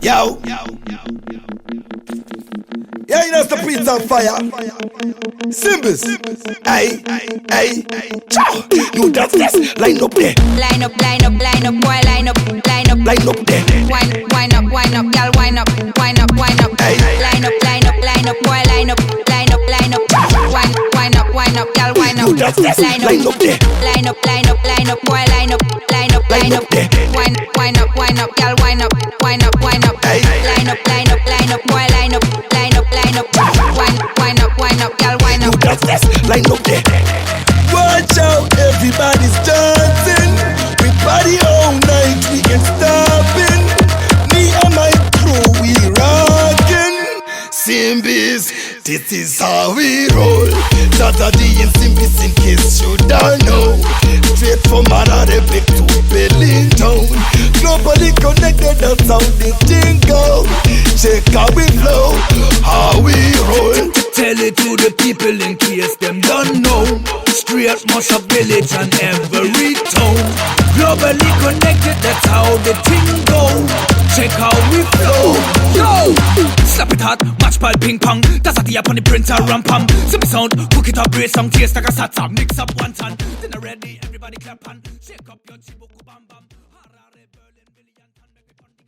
Yo. Yeah, you know the Prince on fire. Symbols. Hey. Ciao. You dance this. Line up there. Line up, boy, line up there. Wine up, girl, wine up. Hey. Line up, boy, line up. Wine up, girl, wine up. You dance this. Line up there. Line up, boy, line up. there. Wine up, girl, wine up. Hey. Line up, boy, line up. Wine up, girl, wine You up. dance this. Line up there. Watch out, everybody's dancing. We party all night, we ain't stopping. Me and my crew, we rockin'. Symbies, this is how we roll. Tata D and Symbies in case you don't know. Straight from Mararebe to Bellington. Globally connected, that's how the thing go. Check how we flow, how we roll. Tell it to the people in case them don't know. Straight Mosha village and every town. Globally connected, that's how the thing go. Check how we flow. Yo! Slap it hard, match ball ping pong. That's at the up on the printer ram pam. Simple sound, cook it up, brace some taste like a salsa. Mix up one ton, dinner ready, everybody clap on. Shake up your chibuku bam bam.